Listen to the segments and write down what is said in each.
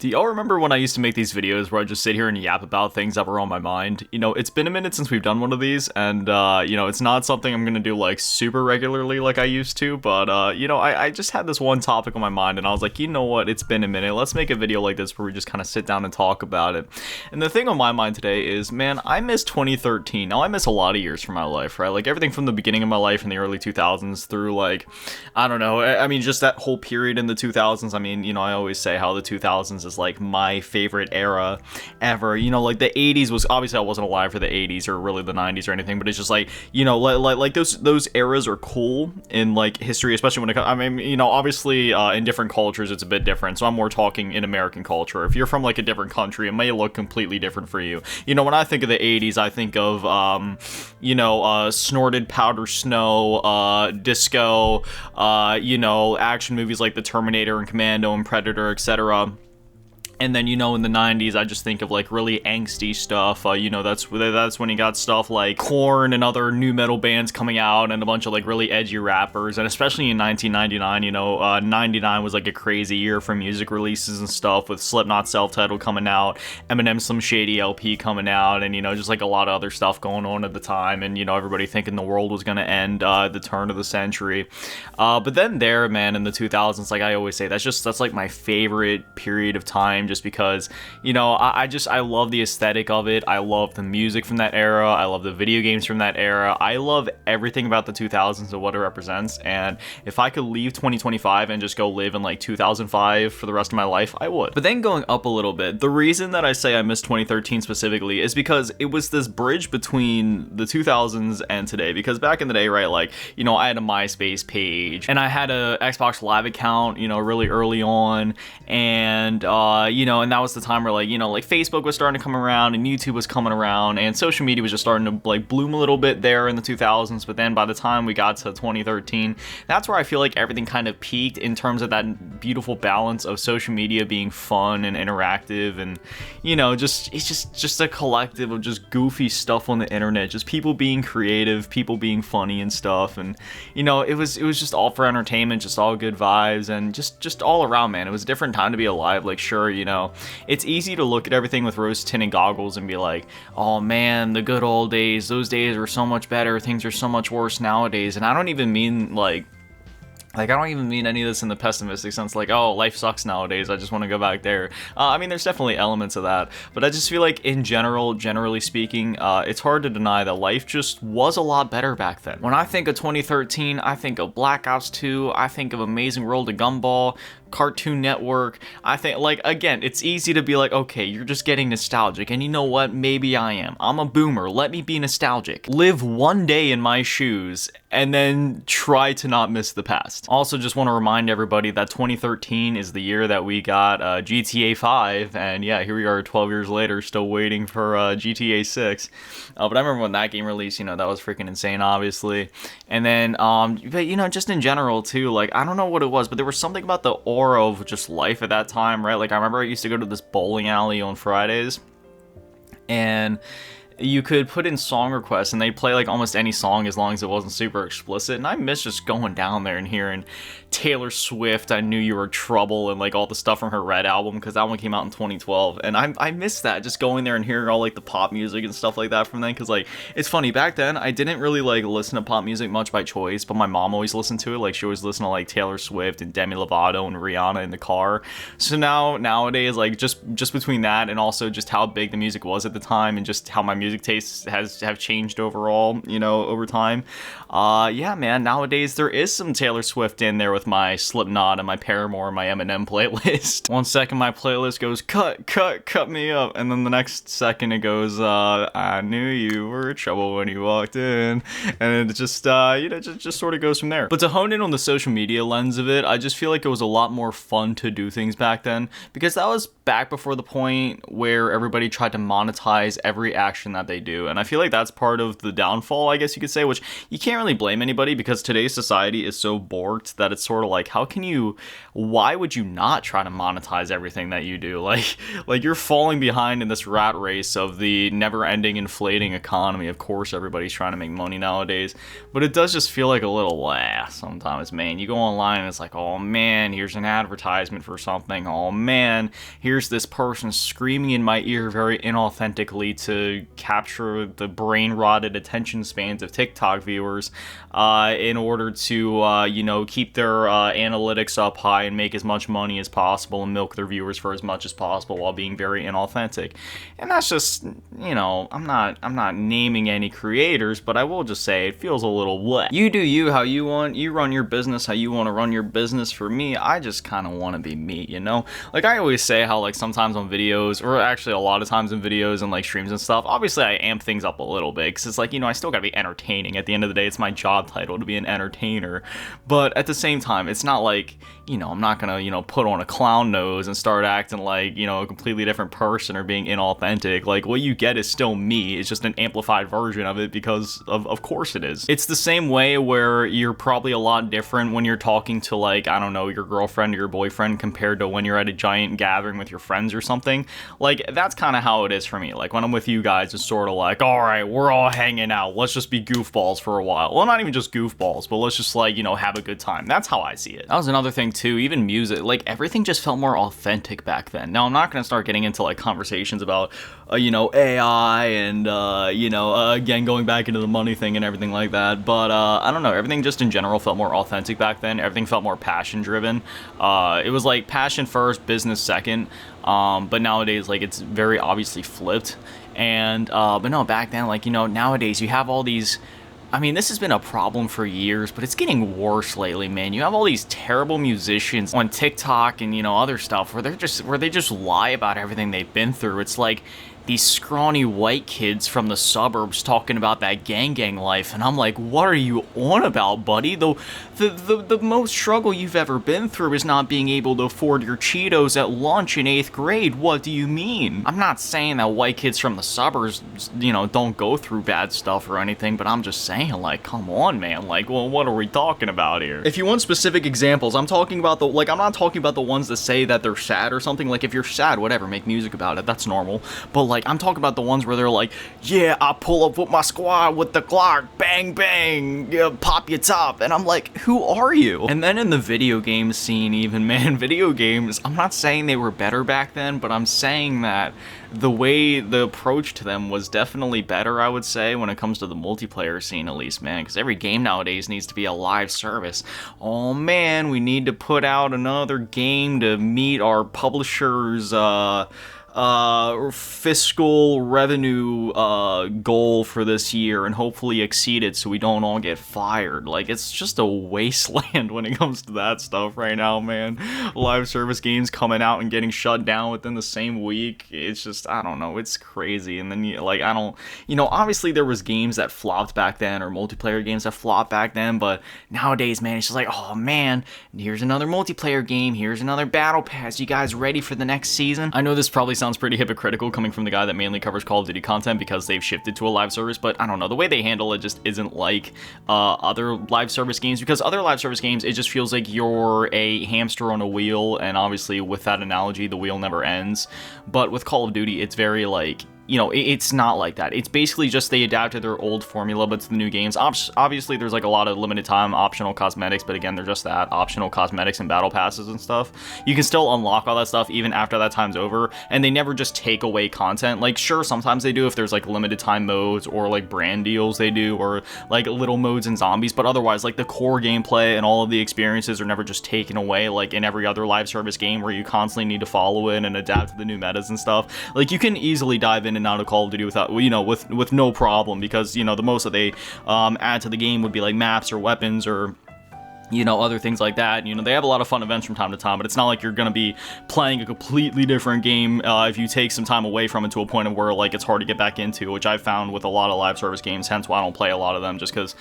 Do y'all remember when I used to make these videos where I just sit here and yap about things that were on my mind? You know, it's been a minute since we've done one of these, and, you know, it's not something I'm gonna do, like, super regularly like I used to, but, you know, I just had this one topic on my mind, and I was like, you know what, it's been a minute, let's make a video like this where we just kind of sit down and talk about it. And the thing on my mind today is, man, I miss 2013. Now, I miss a lot of years from my life, right? Like, everything from the beginning of my life in the early 2000s through, like, I don't know, I mean, just that whole period in the 2000s. I mean, you know, I always say how the 2000s is like my favorite era ever. You know, like the 80s was, obviously I wasn't alive for the 80s or really the 90s or anything, but it's just like, you know, like those eras are cool in like history, especially when it comes, I mean, you know, obviously in different cultures it's a bit different, so I'm more talking in American culture. If you're from like a different country, it may look completely different for you. You know, when I think of the 80s, I think of you know, snorted powder snow, disco, you know, action movies like The Terminator and Commando and Predator, etc. And then, you know, in the 90s, I just think of, like, really angsty stuff. You know, that's when you got stuff like Korn and other new metal bands coming out and a bunch of, like, really edgy rappers. And especially in 1999, you know, 99 was, like, a crazy year for music releases and stuff, with Slipknot self-titled coming out, Eminem Slim Shady LP coming out, and, you know, just, like, a lot of other stuff going on at the time. And, you know, everybody thinking the world was gonna end at the turn of the century. But then there, man, in the 2000s, like I always say, that's, like, my favorite period of time, just because, you know, I love the aesthetic of it. I love the music from that era. I love the video games from that era. I love everything about the 2000s and what it represents. And if I could leave 2025 and just go live in like 2005 for the rest of my life, I would. But then going up a little bit, the reason that I say I miss 2013 specifically is because it was this bridge between the 2000s and today. Because back in the day, right, like, you know, I had a MySpace page and I had a Xbox Live account, you know, really early on. And, you know, and that was the time where, like, you know, like Facebook was starting to come around and YouTube was coming around and social media was just starting to like bloom a little bit there in the 2000s. But then by the time we got to 2013, that's where I feel like everything kind of peaked in terms of that beautiful balance of social media being fun and interactive, and, you know, just it's just a collective of just goofy stuff on the internet, just people being creative, people being funny and stuff. And, you know, it was just all for entertainment, just all good vibes, and just all around, man. It was a different time to be alive. Like, sure, you know, it's easy to look at everything with rose-tinted goggles and be like, oh man, the good old days, those days were so much better, things are so much worse nowadays. And I don't even mean I don't even mean any of this in the pessimistic sense, like, oh, life sucks nowadays, I just want to go back there. I mean, there's definitely elements of that, but I just feel like, in general, generally speaking, it's hard to deny that life just was a lot better back then. When I think of 2013, I think of Black Ops 2, I think of Amazing World of Gumball, Cartoon Network. I think, like, again, it's easy to be like, okay, you're just getting nostalgic, and you know what, maybe I am. I'm a boomer, let me be nostalgic. Live one day in my shoes, and then try to not miss the past. Also, just want to remind everybody that 2013 is the year that we got GTA 5, and yeah, here we are 12 years later, still waiting for GTA 6. But I remember when that game released, you know, that was freaking insane, obviously. And then, but, you know, just in general, too, like, I don't know what it was, but there was something about the aura of just life at that time, right? Like, I remember I used to go to this bowling alley on Fridays, and you could put in song requests and they'd play like almost any song as long as it wasn't super explicit. And I miss just going down there and hearing Taylor Swift, I Knew You Were Trouble, and like all the stuff from her Red album, because that one came out in 2012. And I miss that, just going there and hearing all like the pop music and stuff like that from then. Because like, it's funny, back then I didn't really like listen to pop music much by choice, but my mom always listened to it. Like, she always listened to like Taylor Swift and Demi Lovato and Rihanna in the car. So nowadays, like, just between that and also just how big the music was at the time, and just how my music tastes have changed overall, you know, over time. Yeah, man, nowadays there is some Taylor Swift in there with my Slipknot and my Paramore and my Eminem playlist. One second my playlist goes, cut me up, and then the next second it goes, I knew you were trouble when you walked in, and it just, you know, just sort of goes from there. But to hone in on the social media lens of it, I just feel like it was a lot more fun to do things back then, because that was back before the point where everybody tried to monetize every action action that they do. And I feel like that's part of the downfall, I guess you could say, which you can't really blame anybody, because today's society is so borked that it's sort of like, why would you not try to monetize everything that you do? Like you're falling behind in this rat race of the never-ending inflating economy. Of course, everybody's trying to make money nowadays, but it does just feel like a little sometimes, man. You go online and it's like, oh man, here's an advertisement for something. Oh man, here's this person screaming in my ear very inauthentically to capture the brain-rotted attention spans of TikTok viewers in order to, keep their analytics up high and make as much money as possible and milk their viewers for as much as possible while being very inauthentic. And that's just, I'm not naming any creators, but I will just say it feels a little wet. You do you how you want. You run your business how you want to run your business. For me, I just kind of want to be me, Like I always say how like sometimes on videos, or actually a lot of times in videos and like streams and stuff, obviously I amp things up a little bit because it's like, I still gotta be entertaining. At the end of the day, it's my job title to be an entertainer. But at the same time, it's not like, I'm not gonna, put on a clown nose and start acting like, a completely different person or being inauthentic. Like what you get is still me. It's just an amplified version of it because of course it is. It's the same way where you're probably a lot different when you're talking to like, I don't know, your girlfriend or your boyfriend compared to when you're at a giant gathering with your friends or something. Like that's kind of how it is for me. Like when I'm with you guys, it's sort of like, all right, we're all hanging out. Let's just be goofballs for a while. Well, not even just goofballs, but let's just like, have a good time. That's how I see it. That was another thing too, even music, like everything just felt more authentic back then. Now I'm not going to start getting into like conversations about, AI and, again, going back into the money thing and everything like that. But I don't know, everything just in general felt more authentic back then. Everything felt more passion driven. It was like passion first, business second. But nowadays, like it's very obviously flipped. And, but no, back then, like, nowadays you have all these, this has been a problem for years, but it's getting worse lately, man. You have all these terrible musicians on TikTok and, other stuff where they just lie about everything they've been through. It's like these scrawny white kids from the suburbs talking about that gang life, and I'm like, what are you on about, buddy? The most struggle you've ever been through is not being able to afford your Cheetos at lunch in 8th grade. What do you mean? I'm not saying that white kids from the suburbs, don't go through bad stuff or anything, but I'm just saying, like, come on, man. Like, well, what are we talking about here? If you want specific examples, I'm talking about I'm not talking about the ones that say that they're sad or something. Like, if you're sad, whatever, make music about it. That's normal. But, like, I'm talking about the ones where they're like, yeah, I pull up with my squad with the Glock, bang, bang, yeah, pop your top. And I'm like, who are you? And then in the video game scene even, man, video games, I'm not saying they were better back then, but I'm saying that the approach to them was definitely better, I would say, when it comes to the multiplayer scene, at least, man, because every game nowadays needs to be a live service. Oh man, we need to put out another game to meet our publisher's fiscal revenue goal for this year and hopefully exceed it so we don't all get fired. Like, it's just a wasteland when it comes to that stuff right now, man. Live service games coming out and getting shut down within the same week. It's just, I don't know, it's crazy. And then, like, I don't, obviously there was games that flopped back then, or multiplayer games that flopped back then, but nowadays, man, it's just like, oh man, here's another multiplayer game, here's another battle pass. You guys ready for the next season? I know this probably sounds pretty hypocritical coming from the guy that mainly covers Call of Duty content because they've shifted to a live service, but I don't know, the way they handle it just isn't like other live service games, because other live service games, it just feels like you're a hamster on a wheel, and obviously with that analogy, the wheel never ends. But with Call of Duty, it's very like, it's not like that. It's basically just they adapted their old formula, but to the new games. Obviously, there's like a lot of limited time optional cosmetics, but again, they're just that, optional cosmetics and battle passes and stuff. You can still unlock all that stuff even after that time's over, and they never just take away content. Like, sure, sometimes they do if there's like limited time modes or like brand deals they do, or like little modes and zombies, but otherwise, like the core gameplay and all of the experiences are never just taken away like in every other live service game where you constantly need to follow it and adapt to the new metas and stuff. Like, you can easily dive in and out of Call of Duty without, with no problem, because, the most that they add to the game would be like maps or weapons or you know, other things like that. You know, they have a lot of fun events from time to time, but it's not like you're going to be playing a completely different game if you take some time away from it to a point of where, like, it's hard to get back into, which I've found with a lot of live service games, hence why I don't play a lot of them, just because,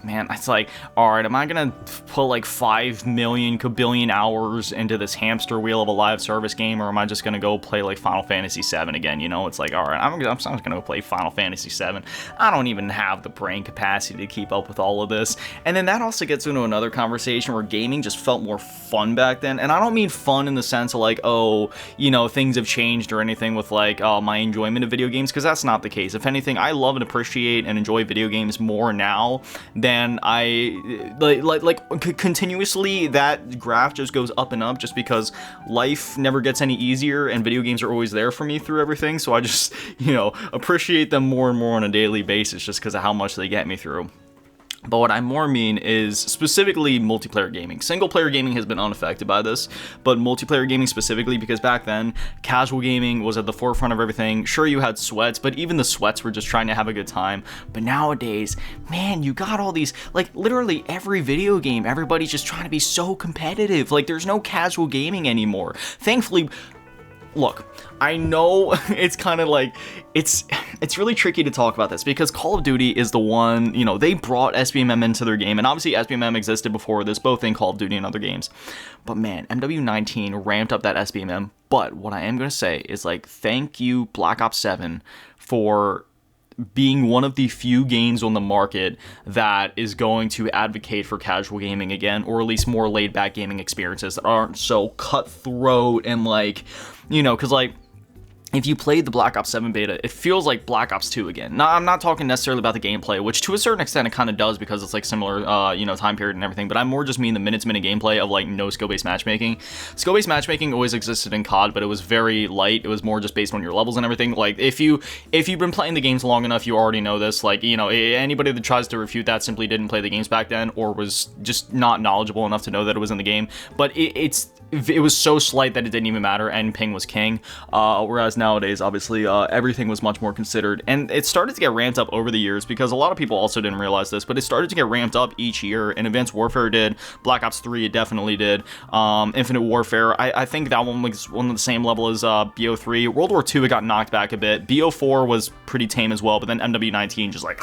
man, it's like, alright, am I going to put, like, 5 million kabillion hours into this hamster wheel of a live service game, or am I just going to go play, like, Final Fantasy VII again, you know? It's like, alright, I'm just going to go play Final Fantasy VII. I don't even have the brain capacity to keep up with all of this. And then that also gets into another conversation where gaming just felt more fun back then. And I don't mean fun in the sense of like, oh, you know, things have changed or anything with like my enjoyment of video games, because that's not the case. If anything, I love and appreciate and enjoy video games more now than I continuously. That graph just goes up and up just because life never gets any easier and video games are always there for me through everything. So I just, you know, appreciate them more and more on a daily basis just because of how much they get me through. But what I more mean is specifically multiplayer gaming. Single player gaming has been unaffected by this, but multiplayer gaming specifically, because back then, casual gaming was at the forefront of everything. Sure, you had sweats, but even the sweats were just trying to have a good time. But nowadays, man, you got all these, like, literally every video game, everybody's just trying to be so competitive. Like, there's no casual gaming anymore. Thankfully, look, I know it's kind of like, it's really tricky to talk about this because Call of Duty is the one, you know, they brought SBMM into their game, and obviously SBMM existed before this, both in Call of Duty and other games. But man, MW19 ramped up that SBMM. But what I am going to say is, like, thank you, Black Ops 7, for being one of the few games on the market that is going to advocate for casual gaming again, or at least more laid-back gaming experiences that aren't so cutthroat and, like, you know, because, like, if you played the Black Ops 7 beta, it feels like Black Ops 2 again. Now, I'm not talking necessarily about the gameplay, which to a certain extent it kind of does because it's like similar, you know, time period and everything, but I more just mean the minute-to-minute gameplay of like no skill-based matchmaking. Skill-based matchmaking always existed in COD, but it was very light. It was more just based on your levels and everything. Like, if you've been playing the games long enough, you already know this. Like, you know, anybody that tries to refute that simply didn't play the games back then or was just not knowledgeable enough to know that it was in the game. But it was so slight that it didn't even matter, and ping was king, whereas nowadays, obviously, everything was much more considered, and it started to get ramped up over the years, because a lot of people also didn't realize this, but it started to get ramped up each year, and Advanced Warfare did, Black Ops 3 it definitely did, Infinite Warfare, I think that one was on the same level as BO3, World War II it got knocked back a bit, BO4 was pretty tame as well, but then MW19 just like,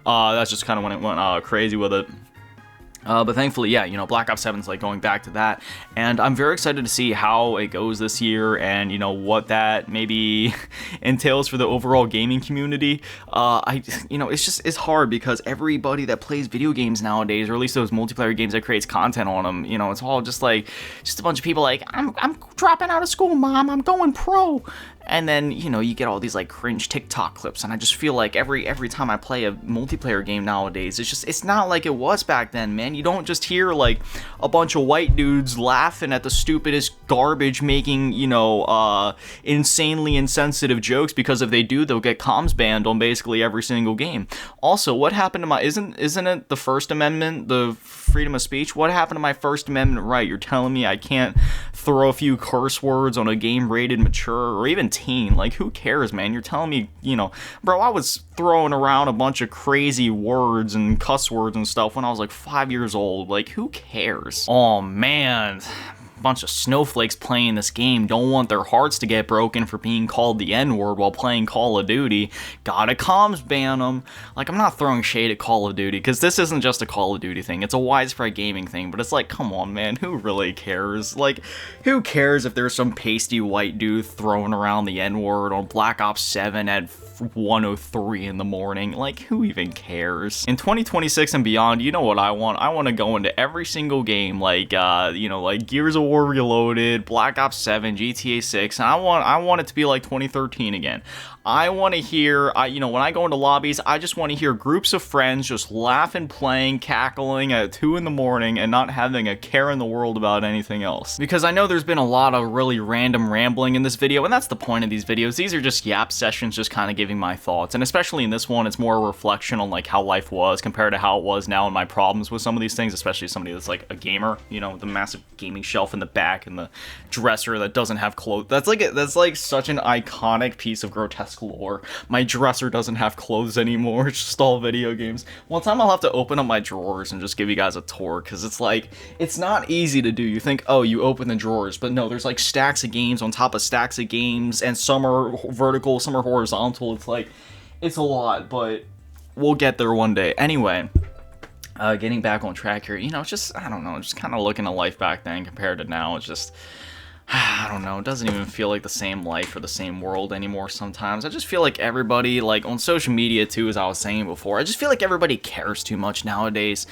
that's just kind of when it went crazy with it. But thankfully, yeah, you know, Black Ops 7's like going back to that, and I'm very excited to see how it goes this year, and you know what that maybe entails for the overall gaming community. You know, it's hard because everybody that plays video games nowadays, or at least those multiplayer games that creates content on them, you know, it's all just a bunch of people like, I'm dropping out of school, mom, I'm going pro. And then, you know, you get all these like cringe TikTok clips, and I just feel like every time I play a multiplayer game nowadays, it's not like it was back then, man. You don't just hear like a bunch of white dudes laughing at the stupidest garbage, making, you know, insanely insensitive jokes, because if they do, they'll get comms banned on basically every single game. Also, what happened to my, isn't it the First Amendment, the freedom of speech? What happened to my First Amendment right? You're telling me I can't throw a few curse words on a game rated mature or even teen? Like, who cares, man? You're telling me, you know, bro, I was throwing around a bunch of crazy words and cuss words and stuff when I was like 5 years old. Like, who cares? Oh man, bunch of snowflakes playing this game don't want their hearts to get broken for being called the N-word while playing Call of Duty. Gotta comms ban them. Like, I'm not throwing shade at Call of Duty, because this isn't just a Call of Duty thing, it's a widespread gaming thing, but it's like, come on, man, who really cares? Like, who cares if there's some pasty white dude throwing around the N-word on Black Ops 7 at 1:03 in the morning? Like, who even cares? In 2026 and beyond, you know what I want? I want to go into every single game, like, you know, like Gears of War Reloaded, Black Ops 7, GTA 6, and I want it to be like 2013 again. I want to hear, you know, when I go into lobbies, I just want to hear groups of friends just laughing, playing, cackling at 2 in the morning and not having a care in the world about anything else. Because I know there's been a lot of really random rambling in this video, and that's the point of these videos. These are just yap sessions, just kind of giving my thoughts. And especially in this one, it's more a reflection on like how life was compared to how it was now and my problems with some of these things, especially somebody that's like a gamer, you know, with a massive gaming shelf in the back in the dresser that doesn't have clothes. That's like such an iconic piece of grotesque lore. My dresser doesn't have clothes anymore. It's just all video games. One time I'll have to open up my drawers and just give you guys a tour, because it's like, it's not easy to do. You think, oh, you open the drawers, but no, there's like stacks of games on top of stacks of games, and some are vertical, some are horizontal. It's like, it's a lot, but we'll get there one day. Anyway, getting back on track here, you know, it's just, I don't know, just kind of looking at life back then compared to now. It's just, I don't know, it doesn't even feel like the same life or the same world anymore sometimes. I just feel like everybody, like on social media too, as I was saying before, I just feel like everybody cares too much nowadays.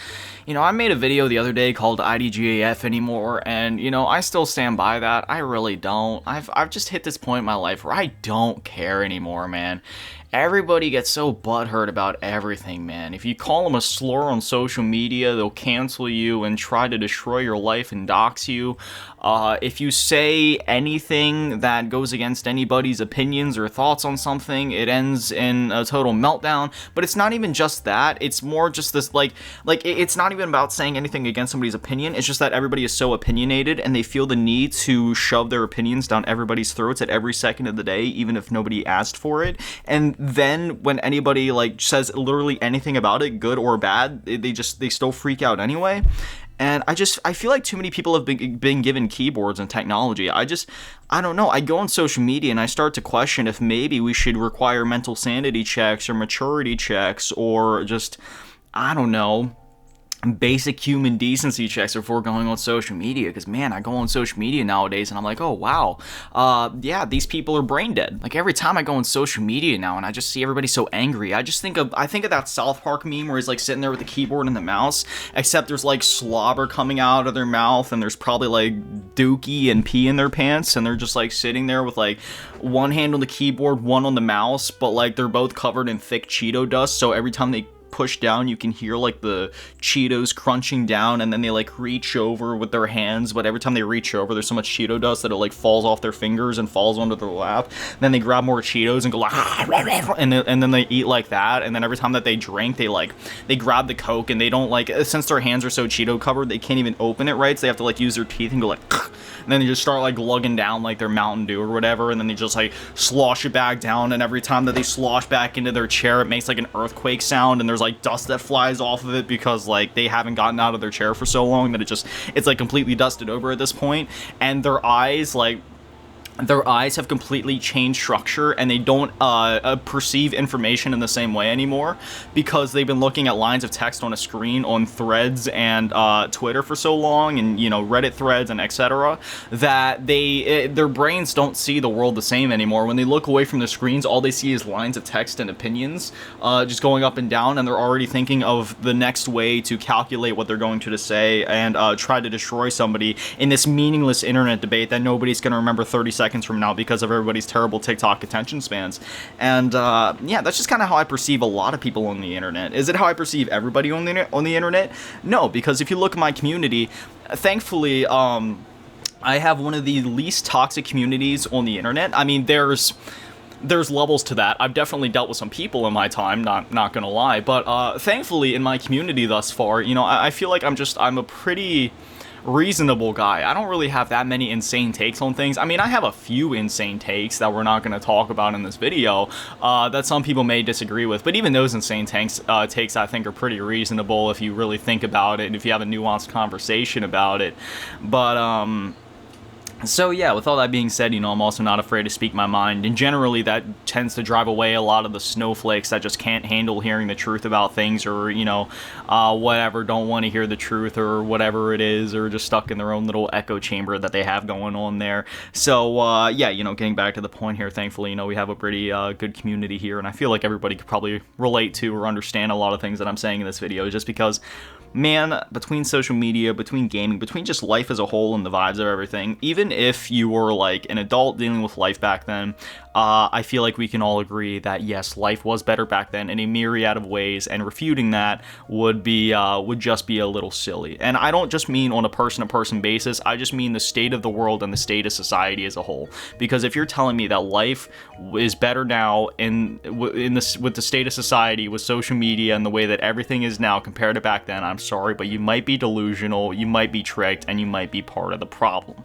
You know, I made a video the other day called IDGAF anymore, and, you know, I still stand by that. I really don't. I've just hit this point in my life where I don't care anymore, man. Everybody gets so butthurt about everything, man. If you call them a slur on social media, they'll cancel you and try to destroy your life and dox you. If you say anything that goes against anybody's opinions or thoughts on something, it ends in a total meltdown. But it's not even just that. It's more just this, like it's not even about saying anything against somebody's opinion. It's just that everybody is so opinionated, and they feel the need to shove their opinions down everybody's throats at every second of the day, even if nobody asked for it. And then when anybody like says literally anything about it, good or bad, they still freak out anyway. And I feel like too many people have been given keyboards and technology. I don't know. I go on social media and I start to question if maybe we should require mental sanity checks or maturity checks, or just, I don't know, basic human decency checks before going on social media. Because, man, I go on social media nowadays and I'm like, oh wow, yeah, these people are brain dead. Like, every time I go on social media now and I just see everybody so angry, I think of that South Park meme where he's like sitting there with the keyboard and the mouse, except there's like slobber coming out of their mouth, and there's probably like dookie and pee in their pants, and they're just like sitting there with like one hand on the keyboard, one on the mouse, but like they're both covered in thick Cheeto dust, so every time they push down, you can hear like the Cheetos crunching down, and then they like reach over with their hands, but every time they reach over, there's so much Cheeto dust that it like falls off their fingers and falls onto their lap. Then they grab more Cheetos and go like, and then they eat like that. And then every time that they drink, they grab the Coke, and they don't, like, since their hands are so Cheeto covered, they can't even open it right, so they have to like use their teeth and go like, and then they just start like lugging down like their Mountain Dew or whatever, and then they just like slosh it back down, and every time that they slosh back into their chair, it makes like an earthquake sound, and there's like dust that flies off of it because like they haven't gotten out of their chair for so long that it's like completely dusted over at this point. And their eyes have completely changed structure, and they don't perceive information in the same way anymore, because they've been looking at lines of text on a screen on Threads and Twitter for so long, and, you know, Reddit threads and etc., that their brains don't see the world the same anymore. When they look away from the screens, all they see is lines of text and opinions just going up and down, and they're already thinking of the next way to calculate what they're going to say and try to destroy somebody in this meaningless internet debate that nobody's going to remember 30 seconds from now because of everybody's terrible TikTok attention spans. And yeah, that's just kind of how I perceive a lot of people on the internet. Is it how I perceive everybody on the internet? No, because if you look at my community, thankfully, I have one of the least toxic communities on the internet. I mean, there's levels to that. I've definitely dealt with some people in my time, not gonna lie, but thankfully in my community thus far, you know, I feel like I'm a pretty reasonable guy. I don't really have that many insane takes on things. I mean, I have a few insane takes that we're not going to talk about in this video that some people may disagree with, but even those insane takes I think are pretty reasonable if you really think about it and if you have a nuanced conversation about it. But so yeah, with all that being said, you know, I'm also not afraid to speak my mind, and generally that tends to drive away a lot of the snowflakes that just can't handle hearing the truth about things, or, you know, whatever, don't want to hear the truth or whatever it is, or just stuck in their own little echo chamber that they have going on there. So yeah, you know, getting back to the point here, thankfully, you know, we have a pretty good community here, and I feel like everybody could probably relate to or understand a lot of things that I'm saying in this video, just because, man, between social media, between gaming, between just life as a whole and the vibes of everything, even if you were like an adult dealing with life back then, I feel like we can all agree that yes, life was better back then in a myriad of ways, and refuting that would just be a little silly. And I don't just mean on a person-to-person basis, I just mean the state of the world and the state of society as a whole. Because if you're telling me that life is better now with the state of society, with social media and the way that everything is now compared to back then, I'm sorry, but you might be delusional, you might be tricked, and you might be part of the problem.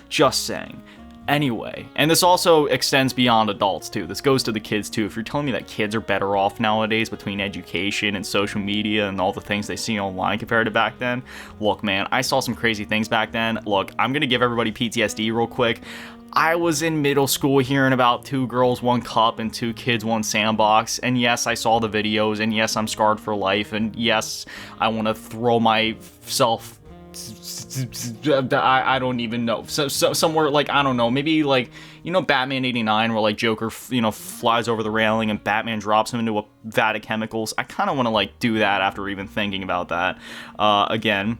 Just saying. Anyway, and this also extends beyond adults too. This goes to the kids too. If you're telling me that kids are better off nowadays between education and social media and all the things they see online compared to back then, look, man, I saw some crazy things back then. Look, I'm gonna give everybody PTSD real quick. I was in middle school hearing about 2 girls, 1 cup, and 2 kids, 1 sandbox. And yes, I saw the videos, and yes, I'm scarred for life, and yes, I want to throw myself. I don't even know. So somewhere, like, I don't know, maybe like, you know, Batman 89, where like Joker, you know, flies over the railing and Batman drops him into a vat of chemicals. I kind of want to like do that after even thinking about that. Again,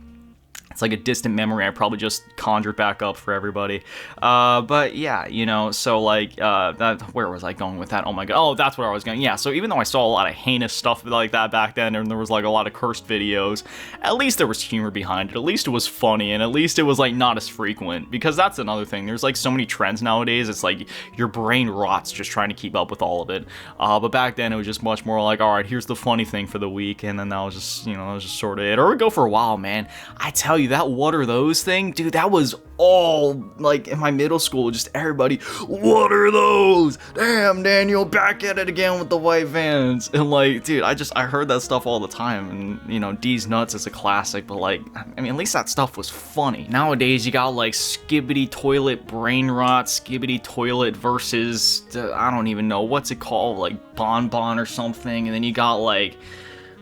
it's like a distant memory I probably just conjured back up for everybody. But yeah, you know, so like, where was I going with that? Oh my god. Oh, that's where I was going. Yeah, so even though I saw a lot of heinous stuff like that back then, and there was like a lot of cursed videos, at least there was humor behind it. At least it was funny, and at least it was like not as frequent. Because that's another thing. There's like so many trends nowadays. It's like your brain rots just trying to keep up with all of it. But back then it was just much more like, all right, here's the funny thing for the week, and then that was just, you know, that was just sort of it. Or it would go for a while, man. I tell you, that what are those thing, dude, that was all like in my middle school, just everybody, what are those? Damn, Daniel, back at it again with the white vans. And like, dude, I heard that stuff all the time, and you know, D's Nuts is a classic, but like, I mean, at least that stuff was funny. Nowadays you got like Skibidi Toilet Brain Rot, Skibidi Toilet versus I don't even know what's it called, like Bon Bon or something, and then you got like,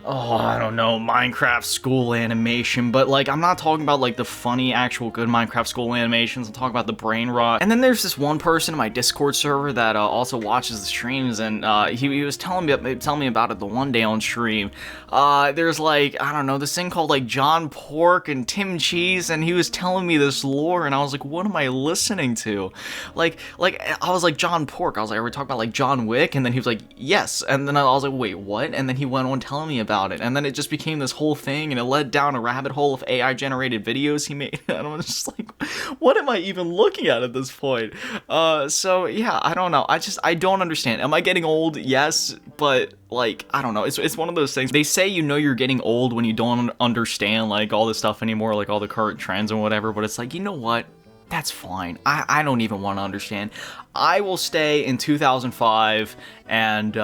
oh, I don't know, Minecraft school animation, but like, I'm not talking about like the funny, actual good Minecraft school animations, I'm talking about the brain rot. And then there's this one person in my Discord server that also watches the streams, and he was telling me about it the one day on stream. There's like, I don't know, this thing called like John Pork and Tim Cheese, and he was telling me this lore, and I was like, what am I listening to? Like I was like, John Pork, I was like, are we talking about like John Wick? And then he was like, yes, and then I was like, wait, what? And then he went on telling me about it, and then it just became this whole thing, and it led down a rabbit hole of AI generated videos he made, and I was just like, what am I even looking at this point? So yeah, I don't know, I don't understand. Am I getting old? Yes, but like, I don't know, it's one of those things. They say, you know, you're getting old when you don't understand like all this stuff anymore, like all the current trends and whatever, but it's like, you know what? That's fine. I don't even want to understand. I will stay in 2005, and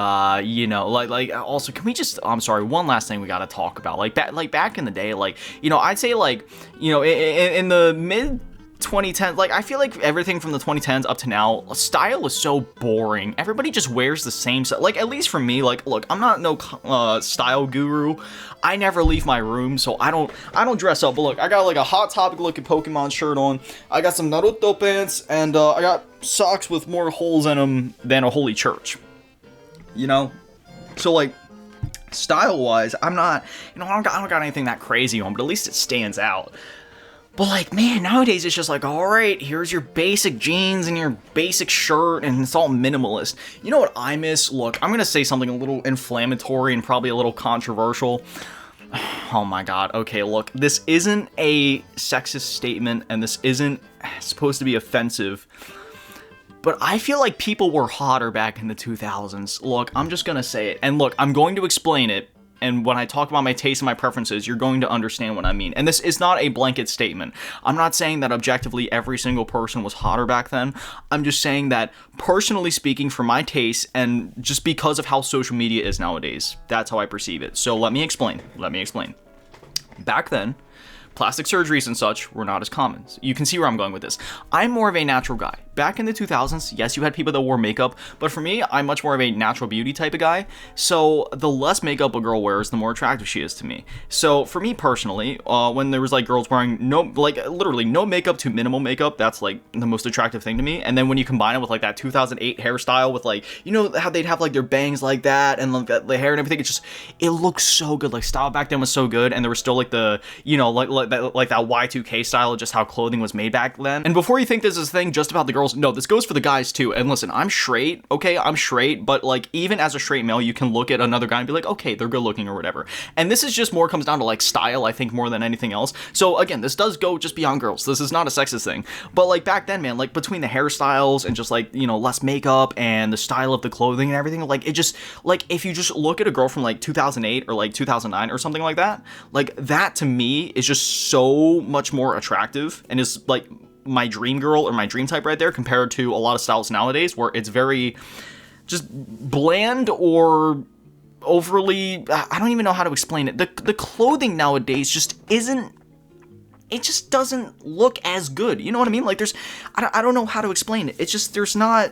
you know, like also, can we just, I'm sorry, one last thing we got to talk about, like back in the day, like, you know, I'd say like, you know, in the mid 2010s, like, I feel like everything from the 2010s up to now, style is so boring. Everybody just wears the same stuff. Like, at least for me, like, look, I'm not no style guru. I never leave my room, so I don't dress up. But look, I got like a Hot Topic looking Pokemon shirt on. I got some Naruto pants, and I got socks with more holes in them than a holy church. You know? So like, style-wise, I'm not, you know, I don't got anything that crazy on, but at least it stands out. But like, man, nowadays it's just like, all right, here's your basic jeans and your basic shirt, and it's all minimalist. You know what I miss? Look, I'm gonna say something a little inflammatory and probably a little controversial. Oh my god, okay, look, this isn't a sexist statement, and this isn't supposed to be offensive, but I feel like people were hotter back in the 2000s. Look, I'm just gonna say it, and look, I'm going to explain it. And when I talk about my taste and my preferences, you're going to understand what I mean. And this is not a blanket statement. I'm not saying that objectively every single person was hotter back then. I'm just saying that, personally speaking, for my taste, and just because of how social media is nowadays, that's how I perceive it. So let me explain. Back then, plastic surgeries and such were not as common. You can see where I'm going with this. I'm more of a natural guy. Back in the 2000s, yes, you had people that wore makeup, but for me, I'm much more of a natural beauty type of guy. So the less makeup a girl wears, the more attractive she is to me. So for me personally, when there was like girls wearing literally no makeup to minimal makeup, that's like the most attractive thing to me. And then when you combine it with like that 2008 hairstyle with like, you know how they'd have like their bangs like that and like the hair and everything, it looks so good. Like, style back then was so good, and there was still like the, you know, like that Y2K style of just how clothing was made back then. And before you think this is a thing just about the girls girls. No, this goes for the guys too. And listen, I'm straight, okay? I'm straight, but like even as a straight male, you can look at another guy and be like, okay, they're good looking or whatever. And this is just more comes down to like style, I think, more than anything else. So again, this does go just beyond girls. This is not a sexist thing. But like back then, man, like between the hairstyles and just like, you know, less makeup and the style of the clothing and everything, like it just, like if you just look at a girl from like 2008 or like 2009 or something like that, like that to me is just so much more attractive and is like my dream girl or my dream type right there compared to a lot of styles nowadays where it's very just bland or overly, I don't even know how to explain it. The clothing nowadays just isn't, it just doesn't look as good. You know what I mean? Like there's, I don't know how to explain it. It's just, there's not,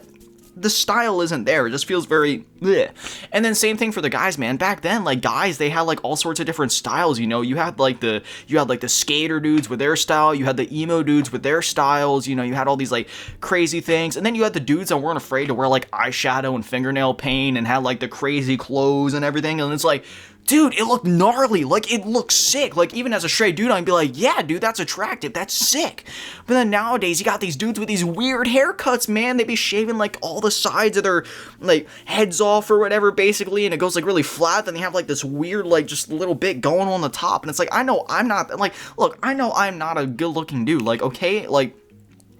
the style isn't there. It just feels very bleh. And then same thing for the guys, man. Back then, like guys, they had like all sorts of different styles, you know. You had like the skater dudes with their style, you had the emo dudes with their styles, you know, you had all these like crazy things. And then you had the dudes that weren't afraid to wear like eyeshadow and fingernail paint and had like the crazy clothes and everything. And it's like, dude, it looked gnarly. Like, it looked sick. Like, even as a straight dude, I'd be like, yeah, dude, that's attractive. That's sick. But then nowadays, you got these dudes with these weird haircuts, man. They be shaving, like, all the sides of their, like, heads off or whatever, basically, and it goes, like, really flat. Then they have, like, this weird, like, just little bit going on the top. And it's like, I know I'm not, like, look, I know I'm not a good-looking dude. Like, okay, like,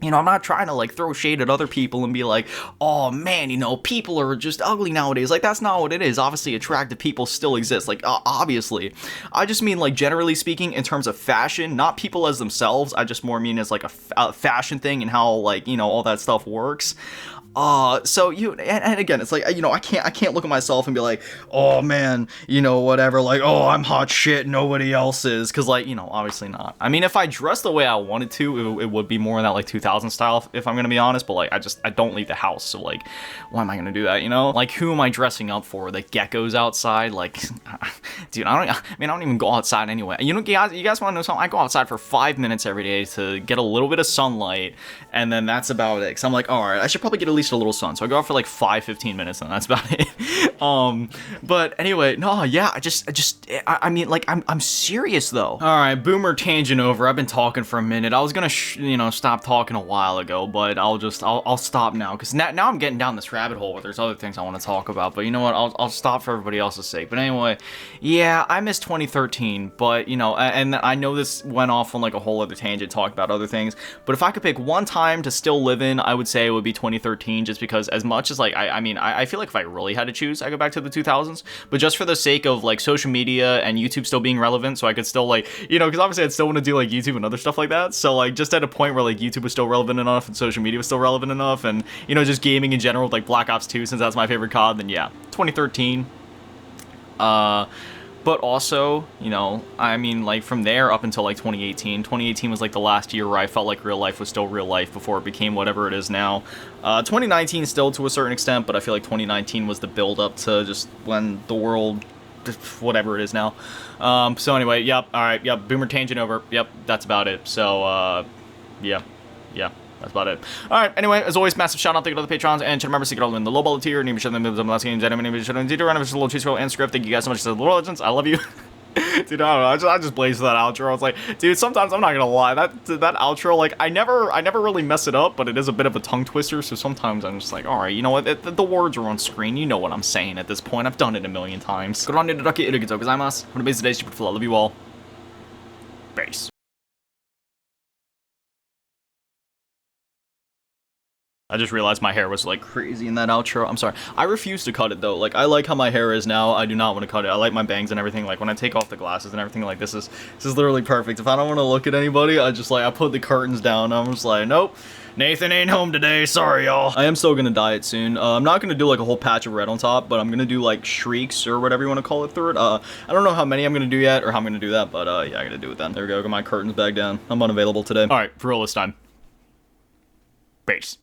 you know, I'm not trying to, like, throw shade at other people and be like, oh, man, you know, people are just ugly nowadays. Like, that's not what it is. Obviously, attractive people still exist. Like, obviously. I just mean, like, generally speaking, in terms of fashion, not people as themselves. I just more mean as, like, a fashion thing and how, like, you know, all that stuff works. So you, and again, it's like, you know, I can't look at myself and be like, oh man, you know, whatever, like, oh, I'm hot shit, nobody else is, cause like, you know, obviously not. I mean, if I dressed the way I wanted to, it would be more in that like 2000 style, if I'm gonna be honest, but like, I don't leave the house, so like, why am I gonna do that, you know? Like, who am I dressing up for? The geckos outside? Like, dude, I don't even go outside anyway. You know, you guys wanna know something? I go outside for 5 minutes every day to get a little bit of sunlight, and then that's about it, cause I'm like, alright, I should probably get at least a little sun. So I go out for like 5-15 minutes and that's about it. But anyway, no, yeah, I mean, like, I'm serious though. All right, boomer tangent over. I've been talking for a minute. I was gonna, you know, stop talking a while ago, but I'll stop now because now I'm getting down this rabbit hole where there's other things I want to talk about. But you know what? I'll stop for everybody else's sake. But anyway, yeah, I miss 2013, but you know, and I know this went off on like a whole other tangent, talk about other things. But if I could pick one time to still live in, I would say it would be 2013, just because as much as like, I mean, I feel like if I really had to choose, I go back to the 2000s, but just for the sake of like social media and YouTube still being relevant, so I could still like, you know, because obviously I'd still want to do like YouTube and other stuff like that. So like just at a point where like YouTube was still relevant enough and social media was still relevant enough, and you know, just gaming in general, like Black Ops 2, since that's my favorite COD, then yeah, 2013. But also, you know, I mean, like, from there up until, like, 2018. 2018 was, like, the last year where I felt like real life was still real life before it became whatever it is now. 2019 still to a certain extent, but I feel like 2019 was the build-up to just when the world, whatever it is now. So anyway, yep, alright, yep, boomer tangent over. Yep, that's about it. So, yeah. That's about it. Alright, anyway, as always, massive shout out to the patrons, and remember to get all in the low ball tier, and even show them the last games, and even show them the run of a little cheese roll and script. Thank you guys so much to the Little Legends. I love you. Dude, I don't know, I just blazed that outro. I was like, dude, sometimes I'm not gonna lie, that outro, like, I never really mess it up, but it is a bit of a tongue twister, so sometimes I'm just like, alright, you know what, the words are on screen, you know what I'm saying at this point, I've done it a million times. I love you all. Base. I just realized my hair was like crazy in that outro. I'm sorry. I refuse to cut it though. Like, I like how my hair is now. I do not want to cut it. I like my bangs and everything. Like, when I take off the glasses and everything, like, this is literally perfect. If I don't want to look at anybody, I put the curtains down. I'm just like, nope. Nathan ain't home today. Sorry, y'all. I am still gonna dye it soon. I'm not gonna do like a whole patch of red on top, but I'm gonna do like streaks or whatever you want to call it through it. I don't know how many I'm gonna do yet or how I'm gonna do that, but yeah, I gotta do it then. There we go. Got my curtains back down. I'm unavailable today. All right, for real this time. Base.